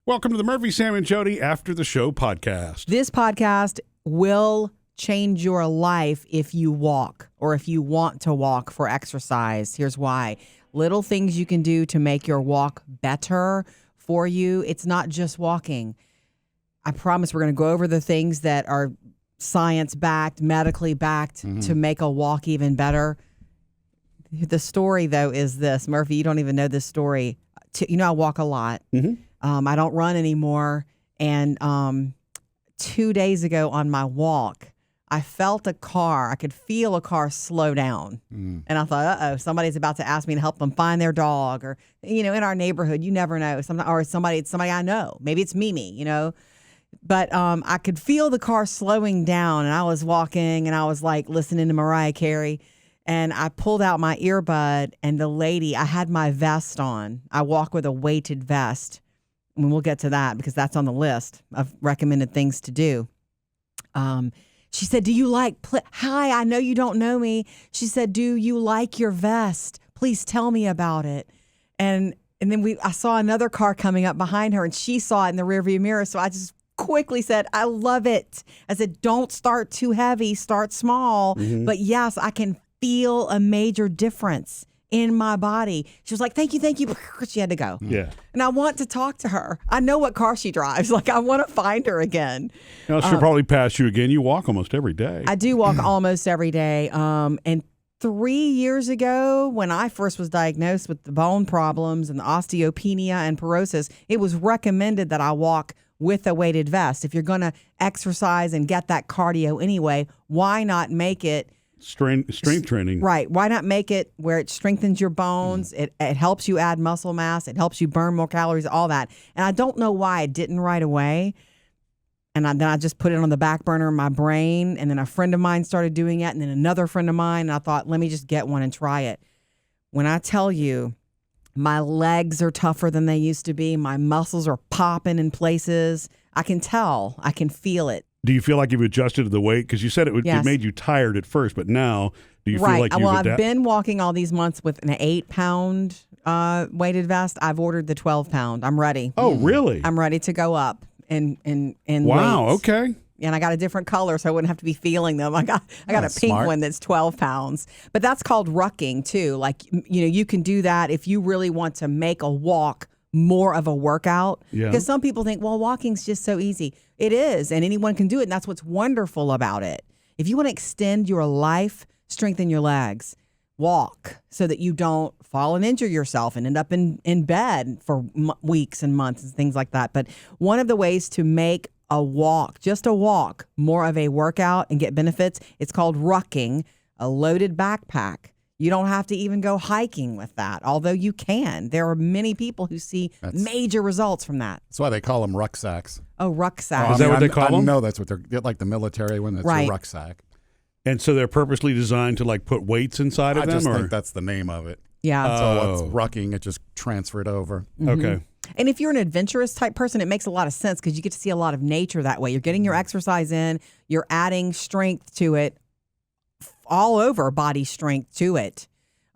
Welcome to the Murphy, Sam, and Jodi After the Show podcast. This podcast will change your life if you walk or if you want to walk for exercise. Here's why. Little things you can do to make your walk better for you. It's not just walking. I promise we're going to go over the things that are science-backed, medically backed to make a walk even better. The story, though, is this. Murphy, you don't even know this story. You know I walk a lot. I don't run anymore. And 2 days ago on my walk, I felt a car. I could feel a car slow down. And I thought, uh-oh, somebody's about to ask me to help them find their dog. Or, you know, in our neighborhood, you never know. Somebody I know. Maybe it's Mimi, you know. But I could feel the car slowing down. And I was walking and I was like listening to Mariah Carey. And I pulled out my earbud and the lady, I had my vest on. I walk with a weighted vest. And we'll get to that because that's on the list of recommended things to do. She said, do you like, hi, I know you don't know me. She said, do you like your vest? Please tell me about it. And then I saw another car coming up behind her and she saw it in the rearview mirror. So I just quickly said, I love it. I said, don't start too heavy, start small. But yes, I can feel a major difference in my body. She was like, thank you. She had to go. Yeah. And I want to talk to her. I know what car she drives. Like, I want to find her again. Now, she'll probably pass you again. You walk almost every day. I do walk almost every day. And 3 years ago, when I first was diagnosed with the bone problems and the osteopenia and porosis, it was recommended that I walk with a weighted vest. If you're going to exercise and get that cardio anyway, why not make it Strength training. Right. Why not make it where it strengthens your bones? It helps you add muscle mass. It helps you burn more calories, all that. And I don't know why I didn't right away. And then I just put it on the back burner in my brain. And then a friend of mine started doing it. And then another friend of mine. And I thought, let me just get one and try it. When I tell you, my legs are tougher than they used to be. My muscles are popping in places. I can tell. I can feel it. Do you feel like you've adjusted to the weight? Because you said it made you tired at first, but now do you feel like you've adapted? I've been walking all these months with an 8-pound weighted vest. I've ordered the 12-pound. I'm ready. Oh, really? I'm ready to go up in Wow, weight. okay. And I got a different color, so I wouldn't have to be feeling them. I got a pink one that's 12 pounds. But that's called rucking, too. Like, you know, you can do that if you really want to make a walk more of a workout. Yeah. Because some people think, well, walking's just so easy. It is, and anyone can do it, and that's what's wonderful about it. If you want to extend your life, strengthen your legs, walk so that you don't fall and injure yourself and end up in bed for weeks and months and things like that. But one of the ways to make a walk, just a walk, more of a workout and get benefits, it's called rucking, a loaded backpack. You don't have to even go hiking with that, although you can. There are many people who see major results from that. That's why they call them rucksacks. Oh, rucksack. Is that what they call them? No, that's what they're like the military one. That's a rucksack. And so they're purposely designed to like put weights inside of them? I just think that's the name of it. Yeah. So it's rucking, it just transferred over. Okay. And if you're an adventurous type person, it makes a lot of sense because you get to see a lot of nature that way. You're getting your exercise in, you're adding strength to it, all over body strength to it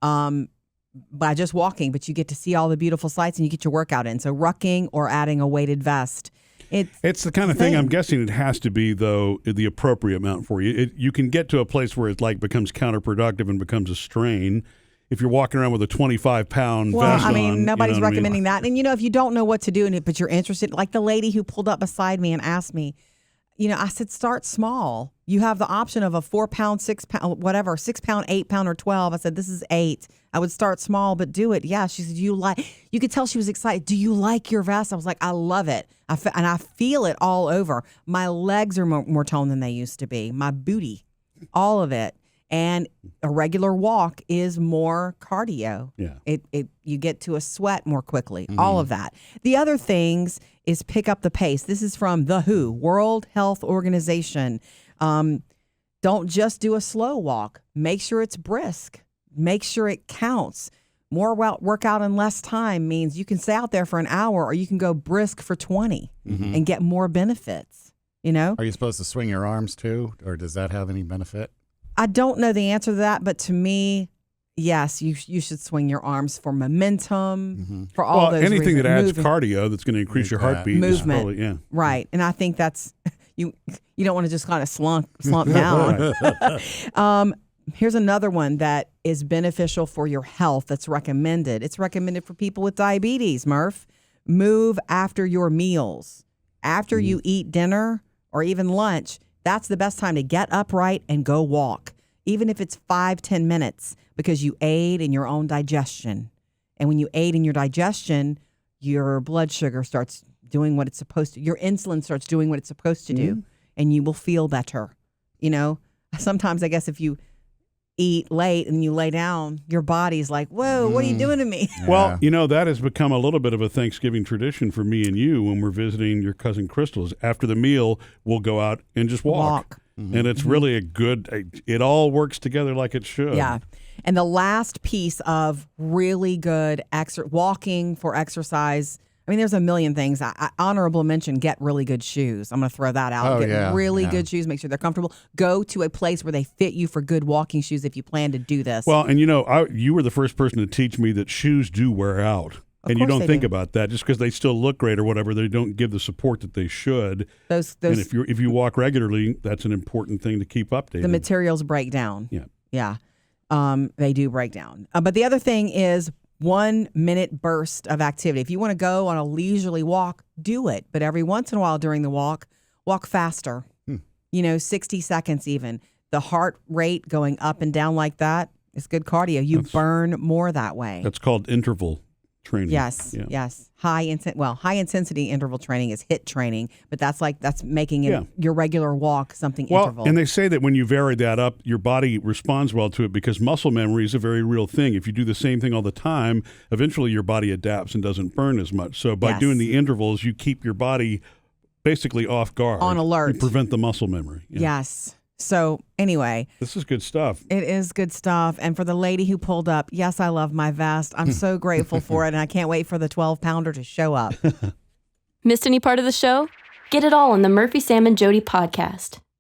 by just walking, but you get to see all the beautiful sights and you get your workout in. So rucking or adding a weighted vest. It's the kind of thing I'm guessing it has to be, though, the appropriate amount for you. You can get to a place where it like becomes counterproductive and becomes a strain. If you're walking around with a 25-pound vest on, nobody's recommending that. And, you know, if you don't know what to do, but you're interested, like the lady who pulled up beside me and asked me, you know, I said, start small. You have the option of a 4-pound, 6-pound, whatever, 6-pound, 8-pound, or 12. I said, this is 8. I would start small, but do it. Yeah. She said, you could tell she was excited. Do you like your vest? I was like, I love it. And I feel it all over. My legs are more toned than they used to be. My booty, all of it. And a regular walk is more cardio. Yeah. You get to a sweat more quickly. All of that. The other things is pick up the pace. This is from the WHO, World Health Organization. Don't just do a slow walk. Make sure it's brisk. Make sure it counts. More workout in less time means you can stay out there for an hour or you can go brisk for 20 and get more benefits. You know? Are you supposed to swing your arms too, or does that have any benefit? I don't know the answer to that, but to me, yes, you should swing your arms for momentum, for all those anything reasons. that adds cardio that's going to increase your heartbeat. Movement. Is probably, Right. And I think that's, you don't want to just kind of slump down. Here's another one that is beneficial for your health that's recommended. It's recommended for people with diabetes, Murph. Move after your meals. After you eat dinner or even lunch, that's the best time to get upright and go walk, even if it's 5-10 minutes, because you aid in your own digestion. And when you aid in your digestion, your blood sugar starts doing what it's supposed to. Your insulin starts doing what it's supposed to do, and you will feel better. You know, sometimes I guess if you eat late and you lay down, your body's like, whoa, what are you doing to me? Yeah. Well, that has become a little bit of a Thanksgiving tradition for me and you when we're visiting your cousin Crystal's. After the meal, we'll go out and just walk. And it's really it all works together like it should. Yeah. And the last piece of really good walking for exercise, I mean, there's a million things. I honorable mention, get really good shoes. I'm going to throw that out. Get really good shoes. Make sure they're comfortable. Go to a place where they fit you for good walking shoes if you plan to do this. Well, and you were the first person to teach me that shoes do wear out. And you don't think about that. Just because they still look great or whatever, they don't give the support that they should. Those and if you walk regularly, that's an important thing to keep updated. The materials break down. Yeah. They do break down. But the other thing is 1 minute burst of activity. If you want to go on a leisurely walk, do it. But every once in a while during the walk faster. 60 seconds even. The heart rate going up and down like that is good cardio. You burn more that way. That's called interval training. Yes. High intensity interval training is HIIT training, but that's making your regular walk something interval. And they say that when you vary that up, your body responds well to it because muscle memory is a very real thing. If you do the same thing all the time, eventually your body adapts and doesn't burn as much. So by doing the intervals, you keep your body basically off guard. On alert. You prevent the muscle memory. Yeah. Yes. So anyway. This is good stuff. It is good stuff. And for the lady who pulled up, yes, I love my vest. I'm so grateful for it. And I can't wait for the 12-pounder to show up. Missed any part of the show? Get it all on the Murphy, Sam, and Jodi podcast.